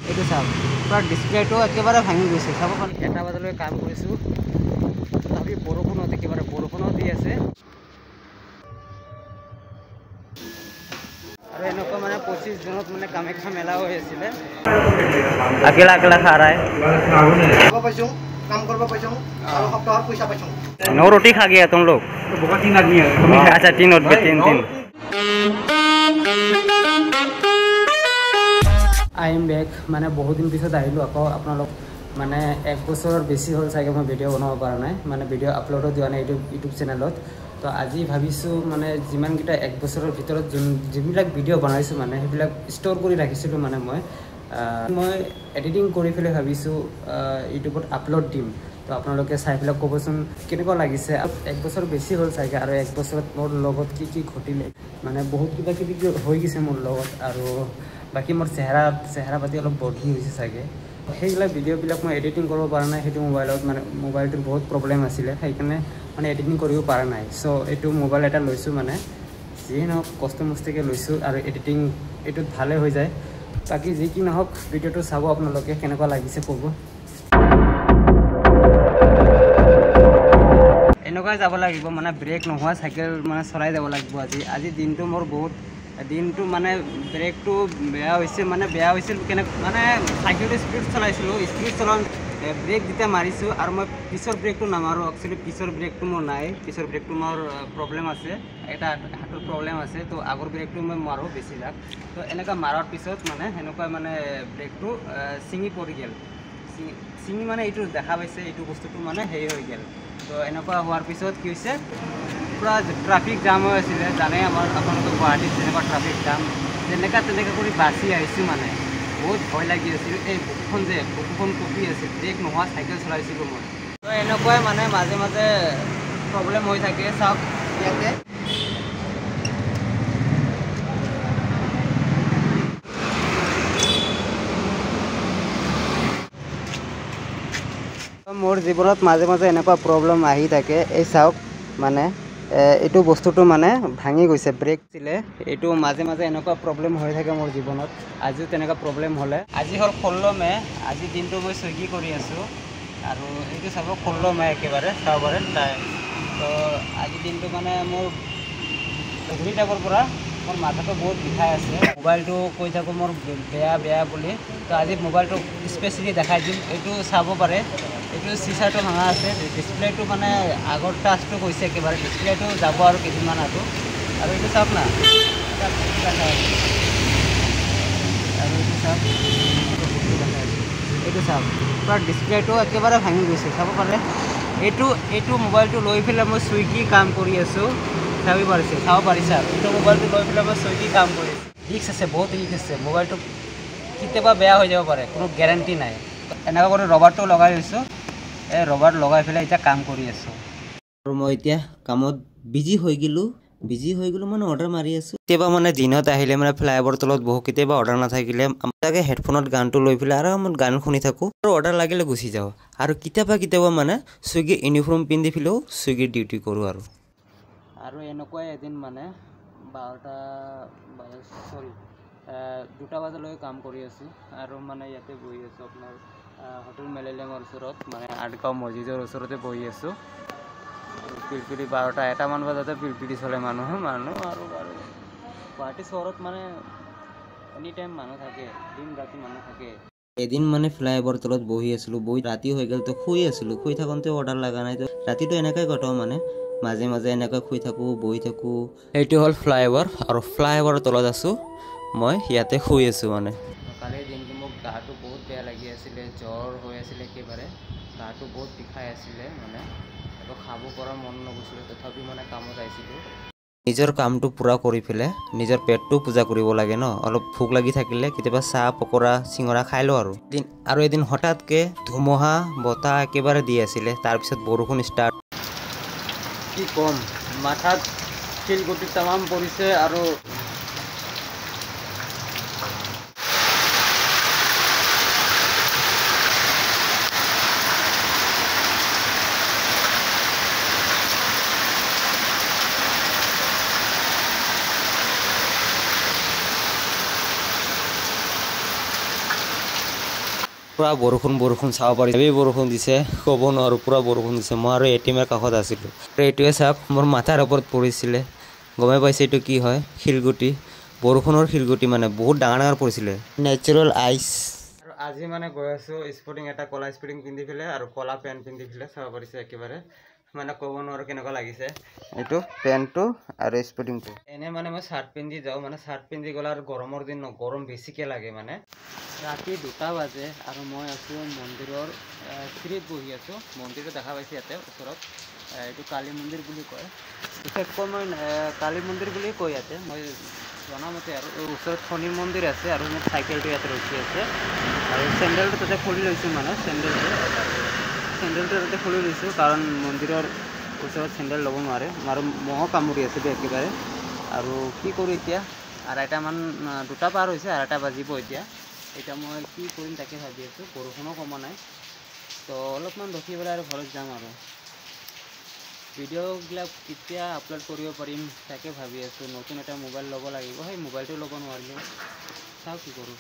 এইটো চাওক পুৰা ডিছপ্লেটো একেবাৰে ভাঙি গৈছে চাব পাৰি 1টা বজালৈ কাম কৰিছোঁ তথাপি বৰষুণত একেবাৰে বৰষুণত দি আছে আৰু এনেকুৱা মানে 25 জুনত মানে কামাখ্যা মেলা হৈ আছিলে अकेला अकेला खा रहा है काम करबा पैसा और सप्ताह पैसा पैसा 9 रोटी खा गया तुम लोग बहुत 3 आदमी है अच्छा 3 रोटी 3 आई एम बैक माने बहुत दिन पिছত आइलो আকৌ আপোনালোক মানে 1 বছৰৰ বেছি হ'ল চাগে মই ভিডিও বনাব পৰা নাই মানে ভিডিও আপলোডো দিয়া নাই ইউটিউব চেনেলত তো আজি ভাবিছো মানে যিমান কিটা 1 বছৰৰ ভিতৰত যিবিলাক ভিডিও বনাইছো মানে সেইবিলাক ষ্ট'ৰ কৰি ৰাখিছিলো মানে মই এডিটিং কৰি ফেলে ভাবিছো ইউটিউবত আপলোড দিম তো আপোনালোকে চাই ফেলে ক'বচোন কেনেকুৱা লাগিছে 1 বছৰ বেছি হ'ল চাগে আৰু 1 বছৰত মোৰ লগত কি ঘটিলে মানে বহুত কিবা কিবি হৈ গৈছে মোৰ লগত আৰু বাকি মোৰ চেহাৰা পাতি অলপ বদলি হৈছে চাগে সেইবিলাক ভিডিঅ'বিলাক মই এডিটিং কৰিব পৰা নাই সেইটো মোবাইলত মানে মোবাইলটোৰ বহুত প্ৰব্লেম আছিলে সেইকাৰণে মানে এডিটিং কৰিব পৰা নাই সো এইটো মোবাইল এটা লৈছোঁ মানে যি নহওক কষ্ট মষ্টিকে লৈছোঁ আৰু এডিটিং এইটোত ভালে হৈ যায় বাকি যি কি নহওক ভিডিঅ'টো চাব আপোনালোকে কেনেকুৱা লাগিছে ক'ব এনেকুৱাই যাব লাগিব মানে ব্ৰেক নোহোৱা চাইকেল মানে চলাই যাব লাগিব আজি দিনটো মোৰ বহুত দিনটো মানে ব্ৰেকটো বেয়া হৈছে মানে বেয়া হৈছিল কেনে মানে সাইকেল স্পিড চলাইছিলো স্পিড চলান ব্ৰেক যেতিয়া মাৰিছো আৰু মই পিছৰ ব্ৰেকটো নামাৰো একচুয়ালি পিছৰ ব্ৰেকটো মোৰ নাই পিছৰ ব্ৰেকটো মোৰ প্ৰবলেম আছে এটা হাতৰ প্ৰবলেম আছে তো আগৰ ব্ৰেকটো মই মাৰো বেছি লাগ তো এনেকা মাৰাৰ পিছত মানে এনেকুৱা মানে ব্ৰেকটো সিঙি পৰি গেল সিঙি মানে এইটো দেখা পাইছে এইটো বস্তুটো মানে হেই হৈ গেল তো এনেকুৱা হোৱাৰ পিছত কি হৈছে পুৰা ট্ৰাফিক জাম হৈ আছিল জানে আপোনালোকে গুৱাহাটীত যেনেকুৱা ট্ৰাফিক জাম তেনেকা কৰি বাছি আহিছোঁ মানে বহুত ভয় লাগি আছিল এই বুকুখন কপি আছিল ব্ৰেক নোহোৱা চাইকেল চলাইছিলোঁ মই তো এনেকুৱাই মানে মাজে মাজে প্ৰব্লেম হৈ থাকে চাওক ইয়াতে মোৰ জীৱনত মাজে মাজে এনেকুৱা প্ৰব্লেম আহি থাকে এই চাওক মানে এইটো বস্তুটো মানে ভাঙি গৈছে ব্ৰেক ছিলে এইটো মাজে মাজে এনেকুৱা প্ৰব্লেম হৈ থাকে মোৰ জীৱনত আজিও তেনেকুৱা প্ৰব্লেম হ'লে আজি হ'ল 16 মে আজি দিনটো মই সুইগি কৰি আছোঁ আৰু এইটো চাব 16 মে একেবাৰে চাব পাৰে তো আজি দিনটো মানে মোৰ গধূলি টাইমৰ পৰা মোৰ মাথাটো বহুত বিষাই আছে মোবাইলটো কৈ থাকোঁ মোৰ বেয়া বুলি তো আজি মোবাইলটো স্পেচিয়েলি দেখাই দিম এইটো চাব পাৰে এইটো চিচাৰটো ভাঙা আছে ডিসপ্লেটো মানে আগৰ টাচটো গৈছে একেবাৰে ডিসপ্লেটো যাব আৰু কেইদিনমান আৰু এইটো চাওক না আৰু এইটো চাওক পুৰা ডিসপ্লেটো একেবাৰে ভাঙি গৈছে চাব পাৰে এইটো মোবাইলটো লৈ ফেলে মই সুইগি কাম কৰি আছোঁ চাব পাৰিছে এইটো মোবাইলটো লৈ ফেলে মই সুইগি কাম কৰি আছোঁ ৰিস্ক আছে বহুত ৰিস্ক আছে মোবাইলটো কেতিয়াবা বেয়া হৈ যাব পাৰে কোনো গ্যাৰাণ্টি নাই এনেকুৱা কৰি ৰবাৰটো লগাই লৈছোঁ এই ৰবাৰ লগাই ফেলে এতিয়া কাম কৰি আছোঁ আৰু মই এতিয়া কামত বিজি হৈ গ'লো মানে অৰ্ডাৰ মাৰি আছোঁ কেতিয়াবা মানে দিনত আহিলে মানে ফ্লাইঅভাৰ তলত বহু কেতিয়াবা অৰ্ডাৰ নাথাকিলে তাকে হেডফোনত গানটো লৈ ফেলে আৰামত গান শুনি থাকোঁ আৰু অৰ্ডাৰ লাগিলে গুচি যাওঁ আৰু কেতিয়াবা মানে সুইগি ইউনিফৰ্ম পিন্ধি ফেলেও সুইগিৰ ডিউটি কৰোঁ আৰু এনেকুৱাই এদিন মানে 2টা বজালৈ কাম কৰি আছোঁ আৰু মানে ইয়াতে বহি আছোঁ আপোনাৰ হোটেল মেলেলিয়ামৰ ওচৰত মানে আঠগাঁও মছজিদৰ ওচৰতে বহি আছোঁ আৰু পিলপিলি 12টা-1টামান বজাতে পিলপিলি চলে মানুহ আৰু গুৱাহাটী চহৰত মানে এনি টাইম মানুহ থাকে দিন ৰাতি মানুহ থাকে এদিন মানে ফ্লাইঅভাৰ তলত বহি আছিলোঁ ৰাতি হৈ গ'ল তো শুই থাকোঁতে অৰ্ডাৰ লগা নাই তো ৰাতিটো এনেকৈ কটাও মানে মাজে মাজে এনেকৈ শুই থাকোঁ বহি থাকোঁ এইটো হ'ল ফ্লাইঅভাৰ আৰু ফ্লাইঅভাৰৰ তলত আছোঁ মই ইয়াতে শুই আছোঁ মানে কালিৰ দিনটো মোক গাটো বহুত বেয়া লাগি আছিলে জ্বৰ হৈ আছিলে একেবাৰে গাটো বহুত বিষাই আছিলে মানে একো খাব পৰা মন নগৈছিলে তথাপি মানে কামত আহিছিলোঁ নিজৰ কামটো পুৰা কৰি ফেলে নিজৰ পেটটো পূজা কৰিব লাগে ন অলপ ভোক লাগি থাকিলে কেতিয়াবা চাহ পকৰা চিঙৰা খাই লওঁ আৰু এদিন হঠাৎকে ধুমুহা বতাহ একেবাৰে দি আছিলে তাৰপিছত বৰষুণ ষ্টাৰ্ট কি কম মাথাত শিলগুটি তামাম পৰিছে আৰু পুৰা বৰষুণ চাব পাৰি এই বৰষুণ দিছে ক'ব নোৱাৰোঁ পুৰা বৰষুণ দিছে মই আৰু এটিএমৰ কাষত আছিলোঁ আৰু এইটোৱে চাওক মোৰ মাথাৰ ওপৰত পৰিছিলে গমে পাইছে এইটো কি হয় শিলগুটি বৰষুণৰ শিলগুটি মানে বহুত ডাঙৰ পৰিছিলে নেচাৰেল আইচ আৰু আজি মানে গৈ আছোঁ স্পৰ্টিং এটা কলা স্পৰ্টিং পিন্ধি পেলাই আৰু কলা পেণ্ট পিন্ধি পেলাই চাব পাৰিছে একেবাৰে মানে ক'ব নোৱাৰোঁ কেনেকুৱা লাগিছে এইটো পেণ্টটো আৰু স্পৰ্টিংটো এনে মানে মই চাৰ্ট পিন্ধি যাওঁ মানে চাৰ্ট পিন্ধি গ'লে আৰু গৰমৰ দিন গৰম বেছিকৈ লাগে মানে ৰাতি 2টা বাজে আৰু মই আছোঁ মন্দিৰৰ চিৰিত বহি আছোঁ মন্দিৰটো দেখা পাইছে ইয়াতে ওচৰত এইটো কালী মন্দিৰ বুলি কয় বিশেষকৈ মই কালী মন্দিৰ বুলি কয় ইয়াতে মই জনামতে আৰু ওচৰত শনি মন্দিৰ আছে আৰু মোৰ চাইকেলটো ইয়াতে ৰখি আছে আৰু চেণ্ডেলটো তাতে খুলি লৈছোঁ মানে চেণ্ডেলটো তাতে খুলি লৈছোঁ কাৰণ মন্দিৰৰ ওচৰত চেণ্ডেল ল'ব নোৱাৰে আৰু মহো কামুৰি আছে একেবাৰে আৰু কি কৰোঁ এতিয়া 2টামান 2টা পাৰ হৈছে 2টা বাজিব এতিয়া মই কি কৰিম তাকে ভাবি আছোঁ বৰষুণো কমা নাই তো অলপমান ৰখি পেলাই আৰু ঘৰত যাম আৰু ভিডিঅ'বিলাক কেতিয়া আপলোড কৰিব পাৰিম তাকে ভাবি আছোঁ নতুন এটা মোবাইল ল'ব লাগিব সেই মোবাইলটো ল'ব নোৱাৰিলোঁ চাওঁ কি কৰোঁ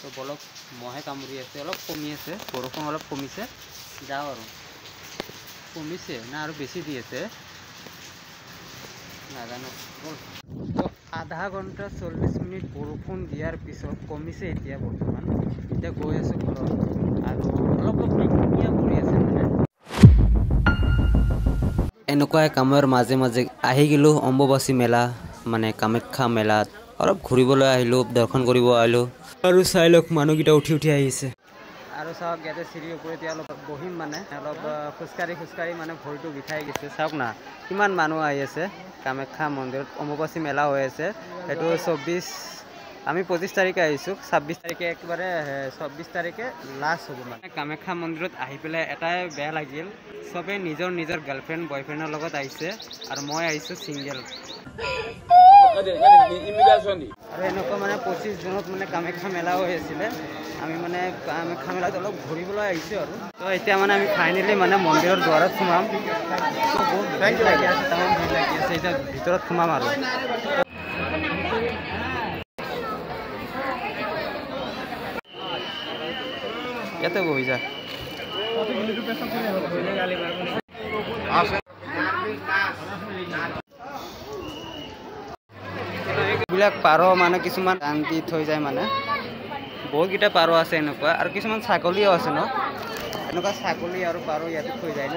তো বলক মহে কামুৰি আছে অলপ কমি আছে বৰষুণ অলপ কমিছে যাওঁ আৰু কমিছে না আৰু বেছি দি আছে নাজানো তো আধা ঘণ্টা 40 মিনিট বৰষুণ দিয়াৰ পিছত কমিছে এতিয়া বৰ্তমান এতিয়া গৈ আছোঁ ঘৰত আৰু অলপ পিকনিয়া পৰি আছে মানে এনেকুৱাই কামৰ মাজে মাজে আহি গ'লোঁ অম্বুবাচী মেলা মানে কামাখ্যা মেলাত অলপ ঘূৰিবলৈ আহিলোঁ দৰ্শন কৰিব আহিলোঁ আৰু চাই লওক মানুহকেইটা উঠি আহিছে আৰু চাওক ইয়াতে চিৰিৰ ওপৰত এতিয়া অলপ বহিম মানে অলপ খোজকাঢ়ি মানে ভৰিটো বিষাই গৈছে চাওক না কিমান মানুহ আহি আছে কামাখ্যা মন্দিৰত অম্বুবাচী মেলা হৈ আছে এইটো 24 আমি 25 তাৰিখে আহিছোঁ 26 তাৰিখে একেবাৰে 26 তাৰিখে লাষ্ট হ'ব মানে কামাখ্যা মন্দিৰত আহি পেলাই এটাই বেয়া লাগিল চবে নিজৰ গাৰ্লফ্ৰেণ্ড বয়ফ্ৰেণ্ডৰ লগত আহিছে আৰু মই আহিছোঁ ছিংগেল আৰু এনেকুৱা মানে 25 জুনত মানে কামাখ্যা মেলা হৈ আছিলে আমি মানে কামাখ্যা মেলাত অলপ ঘূৰিবলৈ আহিছোঁ আৰু তো এতিয়া মানে আমি ফাইনেলি মানে মন্দিৰৰ দুৱাৰত সোমাম বহুত ভিৰ লাগি আছে তামাম ভিৰ লাগি আছে এতিয়া ভিতৰত সোমাম আৰু ইয়াতে বহি যা এইবিলাক পাৰ মানে কিছুমান শান্তি থৈ যায় মানে বহুতকেইটা পাৰ আছে এনেকুৱা আৰু কিছুমান ছাগলীও আছে ন এনেকুৱা ছাগলী আৰু পাৰ ইয়াতে থৈ যায় ন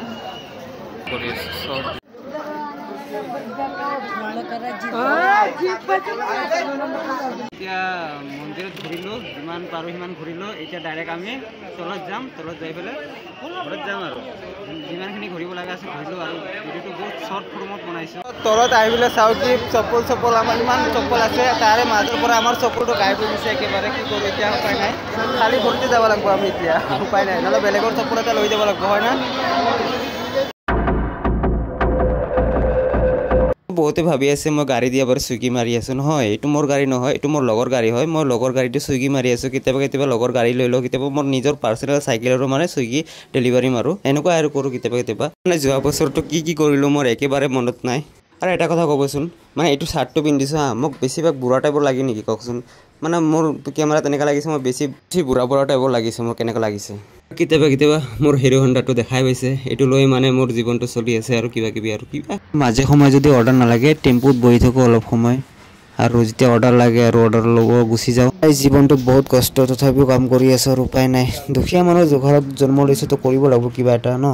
এতিয়া মন্দিৰত ঘূৰিলোঁ যিমান পাৰোঁ সিমান ঘূৰিলোঁ এতিয়া ডাইৰেক্ট আমি তলত যাম তলত যাই পেলাই ঘৰত যাম আৰু যিমানখিনি ঘূৰিব লগা আছে ঘূৰিলোঁ আৰু ভিডিঅ'টো বহুত শ্বৰ্ট ফৰ্মত বনাইছোঁ তলত আহি পেলাই চাওঁ কি চপ্পল আমাৰ ইমান চপ্পল আছে তাৰে মাজৰ পৰা আমাৰ চপ্পলটো গায়ব হৈ গৈছে একেবাৰে কি কৰোঁ এতিয়া উপায় নাই খালী ভৰিতে যাব লাগিব আমি এতিয়া উপায় নাই নহ'লে বেলেগৰ চপ্পল এটা লৈ যাব লাগিব হয় না বহুতে ভাবি আছে মই গাড়ী দিয়া বাৰু চুইগি মাৰি আছোঁ নহয় এইটো মোৰ গাড়ী নহয় এইটো মোৰ লগৰ গাড়ী হয় মই লগৰ গাড়ীটো চুইগি মাৰি আছোঁ কেতিয়াবা লগৰ গাড়ী লৈ লওঁ কেতিয়াবা মোৰ নিজৰ পাৰ্চনেল চাইকেলৰো মানে চুইগি ডেলিভাৰী মাৰোঁ এনেকুৱা আৰু কৰোঁ কেতিয়াবা মানে যোৱা বছৰটো কি কৰিলোঁ মোৰ একেবাৰে মনত নাই আৰু এটা কথা ক'বচোন মানে এইটো চাৰ্টটো পিন্ধিছোঁ মোক বেছিভাগ বুঢ়া টাইপৰ লাগে নেকি কওকচোন মানে মোৰ কেমেৰাত তেনেকুৱা লাগিছে মই বেছি বুঢ়া টাইপৰ লাগিছে মোৰ কেনেকুৱা লাগিছে কেতিয়াবা মোৰ হিৰো হণ্ডাটো দেখাই পাইছে এইটো লৈ মানে মোৰ জীৱনটো চলি আছে আৰু কিবা মাজে সময় যদি অৰ্ডাৰ নালাগে টেম্পুত বহি থাকোঁ অলপ সময় আৰু যেতিয়া অৰ্ডাৰ লাগে আৰু অৰ্ডাৰ ল'ব গুচি যাওঁ এই জীৱনটোত বহুত কষ্ট তথাপিও কাম কৰি আছোঁ আৰু উপায় নাই দুখীয়া মানুহৰ ঘৰত জন্ম লৈছোঁ তো কৰিব লাগিব কিবা এটা ন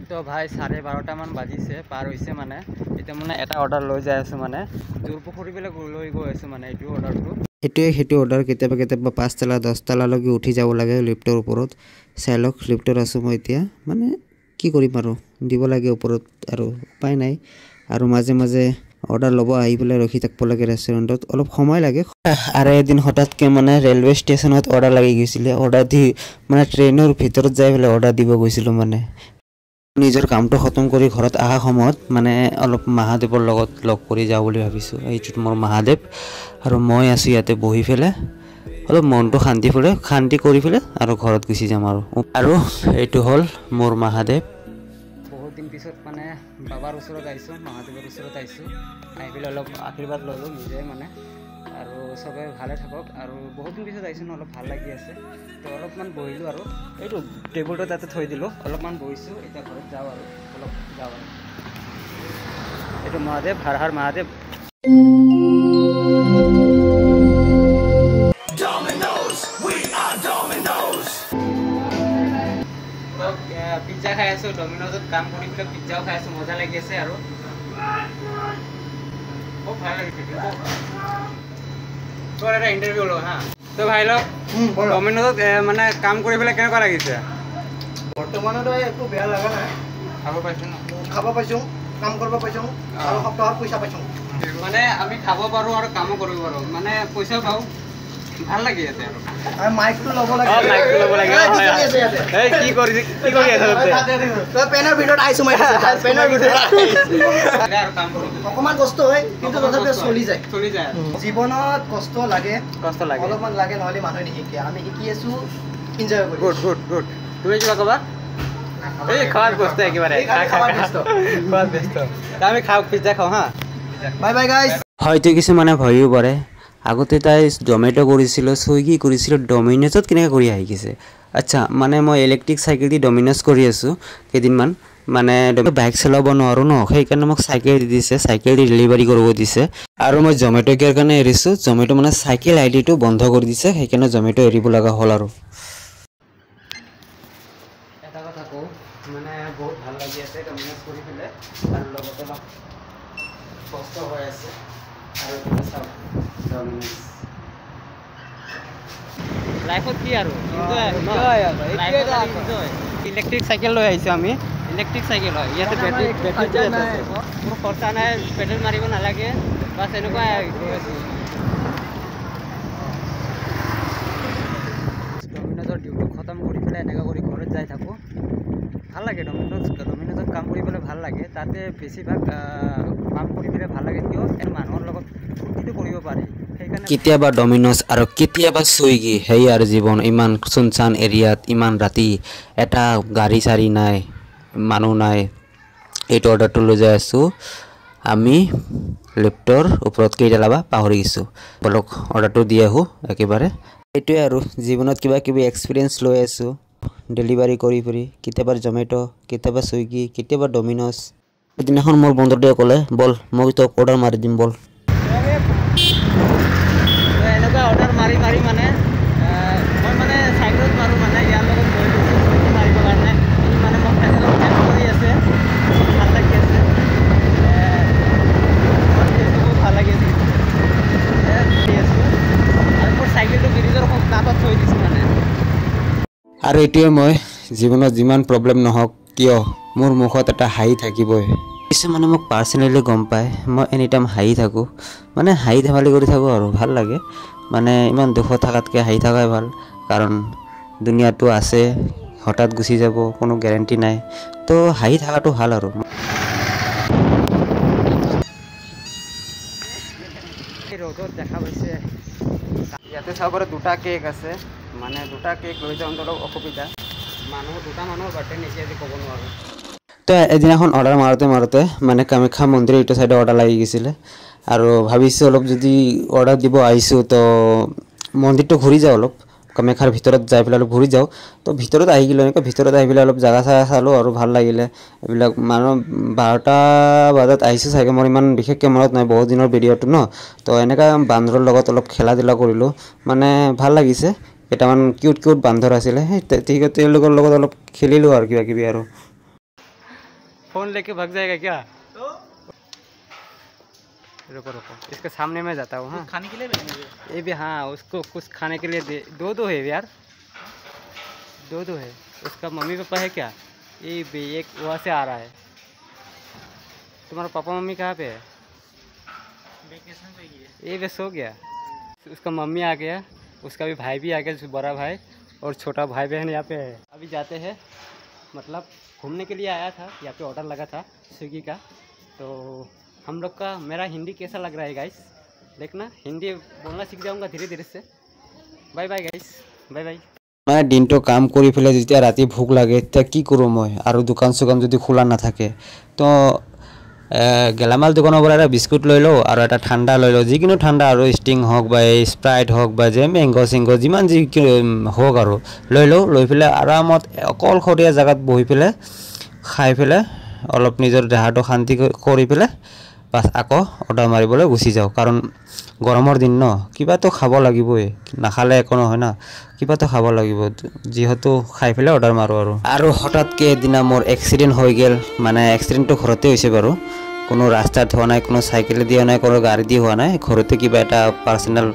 তো ভাই 12:30মান বাজিছে পাৰ হৈছে মানে এতিয়া মানে এটা অৰ্ডাৰ লৈ যাই আছোঁ মানে জোৰপুখুৰীবিলাক লৈ গৈ আছোঁ মানে এইটো অৰ্ডাৰটো সেইটো অৰ্ডাৰ কেতিয়াবা 5 তালা 10 তালালৈকে উঠি যাব লাগে লিফ্টৰ ওপৰত চাই লওক লিফ্টত আছোঁ মই এতিয়া মানে কি কৰিম আৰু দিব লাগে ওপৰত আৰু উপায় নাই আৰু মাজে অৰ্ডাৰ ল'ব আহি পেলাই ৰখি থাকিব লাগে ৰেষ্টুৰেণ্টত অলপ সময় লাগে আৰু এদিন হঠাৎকৈ মানে ৰেলৱে ষ্টেচনত অৰ্ডাৰ লাগি গৈছিলে অৰ্ডাৰ দি মানে ট্ৰেইনৰ ভিতৰত যাই পেলাই অৰ্ডাৰ দিব গৈছিলোঁ মানে নিজৰ কামটো খতম কৰি ঘৰত অহা সময়ত মানে অলপ মহাদেৱৰ লগত লগ কৰি যাওঁ বুলি ভাবিছোঁ এইটোত মোৰ মহাদেৱ আৰু মই আছোঁ ইয়াতে বহি পেলাই অলপ মনটো শান্তি কৰি পেলাই আৰু ঘৰত গুচি যাম আৰু এইটো হ'ল মোৰ মহাদেৱ বহুত দিন পিছত মানে বাবাৰ ওচৰত আহিছোঁ মহাদেৱৰ ওচৰত আহিছোঁ আহি পেলাই অলপ আশীৰ্বাদ ল'লোঁ নিজে মানে আৰু চবে ভালে থাকক আৰু বহুত দিন পিছত আহিছোঁ অলপ ভাল লাগি আছে তো অলপমান বহিলোঁ আৰু এইটো টেবুলটো তাতে থৈ দিলোঁ অলপমান বহিছোঁ এতিয়া ঘৰত যাওঁ আৰু অলপ যাওঁ আৰু এইটো মহাদেৱ হৰ হৰ মহাদেৱ পিজ্জা খাই আছোঁ ডমিন'জত কাম কৰি পেলাই পিজ্জাও খাই আছোঁ মজা লাগি আছে আৰু খুব ভাল লাগিছে তোৰ এটা ইণ্টাৰভিউ ল হা তো ভাই লগ ডমিন'জত মানে কাম কৰি পেলাই কেনেকুৱা লাগিছে বৰ্তমানতো একো বেয়া লগা নাই খাব পাইছোঁ ন খাব পাইছোঁ কাম কৰিব পাইছোঁ আৰু সপ্তাহত পইচা পাইছোঁ মানে আমি খাব পাৰোঁ আৰু কামো কৰিব পাৰোঁ মানে পইচাও পাওঁ ভাল লাগি আছে আৰু মাইকটো ল'ব লাগে মাইকটো ল'ব লাগে এই কি কৰি আছে তই পেনৰ ভিতৰত আহিছোঁ মই পেনৰ ভিতৰত আৰু কাম কৰোঁ অকণমান কষ্ট হয় কিন্তু তথাপিও চলি যায় জীৱনত কষ্ট লাগে অলপমান লাগে নহ'লে মানুহে নিশিকে আমি শিকি আছোঁ এনজয় কৰি গুড গুড গুড তুমি কিবা ক'বা এই খোৱাত ব্যস্ত একেবাৰে খোৱাত ব্যস্ত আমি খাওঁ পিজ্জা খাওঁ হা বাই বাই গাইজ হয়তো কিছুমানে ভয়ো পৰে আগতে তাই জমেট' কৰিছিলোঁ ছুইগি কৰিছিলোঁ ডমিন'জত কেনেকৈ কৰি আহি গৈছে আচ্ছা মানে মই ইলেক্ট্ৰিক চাইকেল দি ডমিন'জ কৰি আছোঁ কেইদিনমান মানে বাইক চলাব নোৱাৰোঁ ন সেইকাৰণে মোক চাইকেল দি দিছে চাইকেল দি ডেলিভাৰী কৰিব দিছে আৰু মই জমেট' কিয়াৰ কাৰণে এৰিছোঁ জমেট' মানে চাইকেল আই ডিটো বন্ধ কৰি দিছে সেইকাৰণে জমেট' এৰিব লগা হ'ল আৰু এটা কথা কওঁ মানে বহুত ভাল লাগি আছে ডমিন'জ কৰি পেলাই আৰু লগতে অলপ কষ্ট হৈ আছে আৰু চাওক ডমিন'জ লাইফত কি আৰু ইলেক্ট্ৰিক চাইকেল লৈ আহিছোঁ আমি ইলেক্ট্ৰিক চাইকেল হয় ইয়াতে বেটাৰী মোৰ খৰচা নাই পেট্ৰল মাৰিব নালাগে বাছ এনেকুৱাই ডমিন'জৰ ডিউটি খতম কৰি পেলাই এনেকুৱা কৰি ঘৰত যাই থাকোঁ ভাল লাগে ডমিন'জত কাম কৰি পেলাই ভাল লাগে তাতে বেছিভাগ কাম কৰি পেলাই ভাল লাগে কিয় মানুহৰ লগত ফূৰ্তিটো কৰিব পাৰি সেইকাৰণে কেতিয়াবা ডমিন'জ আৰু কেতিয়াবা ছুইগি সেই আৰু জীৱন ইমান চুনচান এৰিয়াত ইমান ৰাতি এটা গাড়ী চাৰি নাই মানুহ নাই এইটো অৰ্ডাৰটো লৈ যাই আছোঁ আমি লিফ্টৰ ওপৰত কেইটা লাবা পাহৰি গৈছোঁ বলক অৰ্ডাৰটো দি আহোঁ একেবাৰে এইটোৱে আৰু জীৱনত কিবা কিবি এক্সপিৰিয়েঞ্চ লৈ আছোঁ ডেলিভাৰী কৰি ফুৰি কেতিয়াবা জমেট' কেতিয়াবা ছুইগি কেতিয়াবা ডমিন'জ সেইদিনাখন মোৰ বন্ধুটোৱে ক'লে বল মই তোক অৰ্ডাৰ মাৰি দিম বল এনেকুৱা অৰ্ডাৰ মাৰি মাৰি মানে মই মানে চাইকেলত মাৰোঁ মানে ইয়াৰ লগত গৈ গৈছোঁ মাৰিবৰ কাৰণে মানে মোক হেল্প কৰি আছে ভাল লাগি আছে বহুত ভাল লাগি আছে আৰু মোৰ চাইকেলটো ব্ৰিজৰ কাষত থৈ দিছোঁ মানে আৰু এইটোৱে মই জীৱনত যিমান প্ৰব্লেম নহওক কিয় মোৰ মুখত এটা হাঁহি থাকিবই কিছুমানে মোক পাৰ্চনেলি গম পায় মই এনি টাইম হাঁহি থাকোঁ মানে হাঁহি ধেমালি কৰি থাকোঁ আৰু ভাল লাগে মানে ইমান দুখত থকাতকৈ হাঁহি থকাই ভাল কাৰণ দুনিয়াটো আছে হঠাৎ গুচি যাব কোনো গেৰেণ্টি নাই তো হাঁহি থকাটো ভাল আৰু ৰ'দত দেখা পাইছে ইয়াতে চাবলৈ দুটা কেক আছে মানে দুটা কেক লৈ যাওঁতে অলপ অসুবিধা দুটা মানুহৰ বাৰ্থডে নিচি আজি ক'ব নোৱাৰোঁ তো এদিনাখন অৰ্ডাৰ মাৰোঁতে মানে কামাখ্যা মন্দিৰ এইটো চাইডে অৰ্ডাৰ লাগি গৈছিলে আৰু ভাবিছোঁ অলপ যদি অৰ্ডাৰ দিব আহিছোঁ তো মন্দিৰটো ঘূৰি যাওঁ অলপ কামাখ্যাৰ ভিতৰত যাই পেলাই অলপ ঘূৰি যাওঁ তো ভিতৰত আহি গ'লোঁ এনেকৈ ভিতৰত আহি পেলাই অলপ জাগা চালোঁ আৰু ভাল লাগিলে এইবিলাক মানুহ 12টা বজাত আহিছোঁ চাগে মোৰ ইমান বিশেষকৈ মনত নাই বহুত দিনৰ ভিডিঅ'টো ন তো এনেকৈ বান্দৰৰ লগত অলপ খেলা ধূলা কৰিলোঁ মানে ভাল লাগিছে কেইটামান কিউট বান্দৰ আছিলে সেই তেওঁলোকৰ লগত অলপ খেলিলোঁ আৰু কিবা কিবি আৰু फोन लेके भाग जाएगा क्या रुको इसके सामने में जाता हूँ हाँ खाने के लिए ये भी हाँ उसको कुछ खाने के लिए दे दो है यार दो है उसका मम्मी पापा है क्या ये भी एक वहाँ से आ रहा है तुम्हारा पापा मम्मी कहाँ पे है वेकेशन पे गया ये बस हो गया उसका मम्मी आ गया उसका भी भाई भी आ गया बड़ा भाई और छोटा भाई बहन यहाँ पे है अभी जाते हैं मतलब घूमने के लिए आया था यहाँ पे ऑर्डर लगा था स्विगी का तो हम लोग का मेरा हिंदी कैसा लग रहा है गाइस देखना हिंदी बोलना सीख जाऊँगा धीरे धीरे से bye bye guys bye bye মানে দিনটো কাম কৰি পেলাই যেতিয়া ৰাতি ভোক লাগে তেতিয়া কি কৰোঁ মই আৰু দোকান চোকান যদি খোলা নাথাকে তো গেলামাল দোকানৰ পৰা এটা বিস্কুট লৈ লওঁ আৰু এটা ঠাণ্ডা লৈ লওঁ, যিকোনো ঠাণ্ডা আৰু ষ্টিং হওক বা এই স্প্ৰাইট হওক বা যে মেংগ' চেংগ যিমান যি হওক আৰু লৈ লওঁ। লৈ পেলাই আৰামত অকলশৰীয়া জেগাত বহি পেলাই খাই পেলাই অলপ নিজৰ দেহাটো শান্তি কৰি পেলাই বাছ আকৌ অৰ্ডাৰ মাৰিবলৈ গুচি যাওঁ। কাৰণ গৰমৰ দিন ন, কিবাটো খাব লাগিবই, নাখালে একো নহয় না, কিবাটো খাব লাগিব, যিহেতু খাই পেলাই অৰ্ডাৰ মাৰোঁ আৰু হঠাৎকৈ এদিনা মোৰ এক্সিডেণ্ট হৈ গ'ল। মানে এক্সিডেণ্টটো ঘৰতে হৈছে বাৰু, কোনো ৰাস্তাত হোৱা নাই, কোনো চাইকেলেদি হোৱা নাই, কোনো গাড়ী দি হোৱা নাই, ঘৰতে কিবা এটা পাৰ্চনেল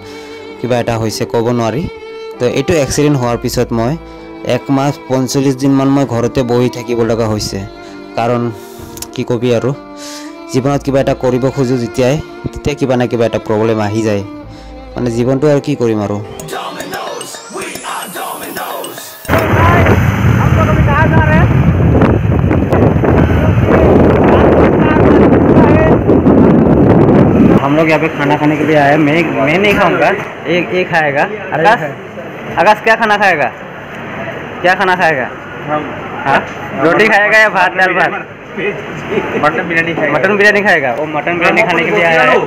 কিবা এটা হৈছে, ক'ব নোৱাৰি। তো এইটো এক্সিডেণ্ট হোৱাৰ পিছত মই 1 মাহ 45 দিনমান মই ঘৰতে বহি থাকিব লগা হৈছে। কাৰণ কি কবি আৰু, জীৱনত কিবা এটা কৰিব খোজোঁ যেতিয়াই, তেতিয়া কিবা না কিবা এটা প্ৰব্লেম আহি যায়। মানে জীৱনটো আৰু কি কৰিম আৰু। हम लोग यहाँ पे खाना खाने के लिए आए। मैं नहीं खाऊंगा, एक खाएगा। आकाश क्या खाना खाएगा? क्या खाना खाएगा? हाँ, रोटी खाएगा या भात दाल भात? मटन बिरयानी खाएगा। वो मटन बिरयानी खाने के लिए आया है।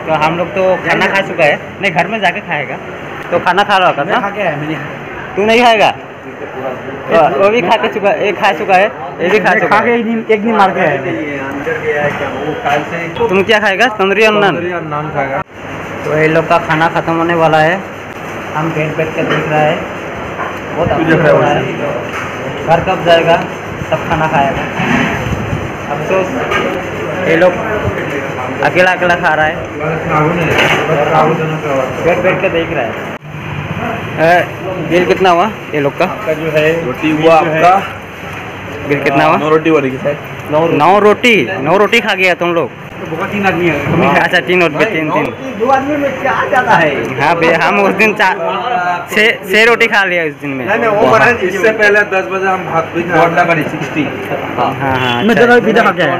तो हम लोग तो खाना खा चुका है, नहीं घर में जाके खाएगा। तो खाना खा लो आकाश। तू नहीं खाएगा? वो भी खा चुका है, एक खा चुका है, ये भी खा चुका है। एक दिन मार के आया। तुम क्या खाएगा? तंदूरी और नान खाएगा। तो ये लोग का खाना खत्म होने वाला है। हम बैठ के देख रहा है, बहुत अच्छा हो रहा है। घर कब जाएगा? सब खाना खाएगा। अफसोस ये लोग अकेला अकेला खा रहा है, बैठ के देख रहा है। बिल कितना हुआ ये लोग का? जो है रोटी हुआ आपका, बिल कितना हुआ? 9 रोटी वाली की शायद 9 रोटी खा गया तुम लोग? बहुत 3 आदमी है। अच्छा 3 रोटी, 3 2 आदमी में क्या जाता है? हाँ भे, हम उस दिन 6 रोटी खा लिया उस दिन में। इससे पहले 10 बजे हम भात भी खाए, अंडा करी 60। हाँ हाँ मैं तो पिज्जा खा के आया।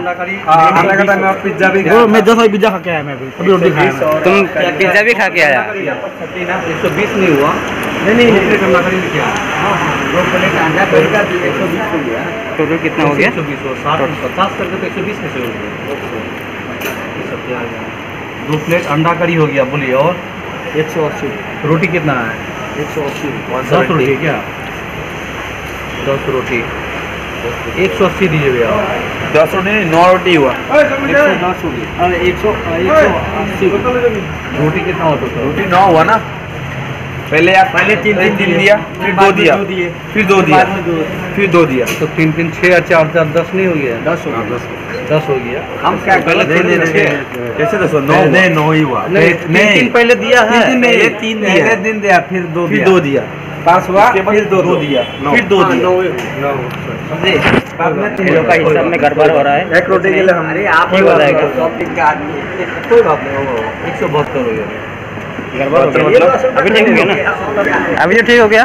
आधा घंटा में पिज्जा भी खाया। मैं 2 पिज्जा खा के आया, मैं अभी रोटी खाया। तुम पिज्जा भी खा के आया? 120 नहीं हुआ। नहीं अंडा करी लिखा। दो प्लेट अंडा करी का 120 हो गया। टोटल कितना हो गया? 120 और 60 50 करके तो 120 कैसे हो गया? 2 प्लेट अंडा करी हो गया, बोलिए। और 180 रोटी कितना है? 180 10 रोटी है क्या? 10 रोटी 180 दीजिए भैया। 10 रोटी नहीं, 9 रोटी हुआ। 110 होगी। 180 रोटी कितना हुआ? रोटी 9 हुआ ना। पहले 3 दिया, फिर 2 दिया, फिर 2 दिया, फिर 2 दिया, तो 3 6 और 4 10 नहीं हो गया? 10 हो गया। 10 हो गया। हम क्या गलत कैसे 10? 9 ही हुआ। नहीं पहले दिया है, पहले 3 दिया, पहले दिन दिया, फिर 2 दिया, 5 हुआ, फिर 2 दिया, फिर 2 दिया। लोग का हिसाब में गड़बड़ हो रहा है। एक रोटी के लिए हमारे आप ठीक हो जाएगा। कोई बात नहीं, 172 हो गया। अभी ठीक हो गया ना? अभी तो ठीक हो गया।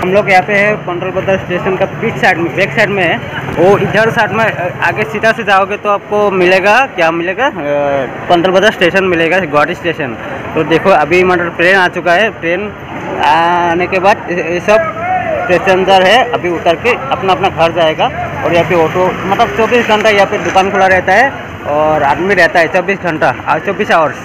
हम लोग यहाँ पे है पंडल बाजार स्टेशन का पीछ साइड में, बैक साइड में है। वो इधर साइड में आगे सीधा से जाओगे तो आपको मिलेगा, क्या मिलेगा? पंडल बाजार स्टेशन मिलेगा, गुवाहाटी स्टेशन। तो देखो अभी मतलब ट्रेन आ चुका है। ट्रेन आने के बाद ये सब पैसेंजर है, अभी उतर के अपना अपना घर जाएगा। और यहाँ पे ऑटो मतलब 24 घंटा यहाँ पे दुकान खुला रहता है और आदमी रहता है 24 घंटा, 24 आवर्स।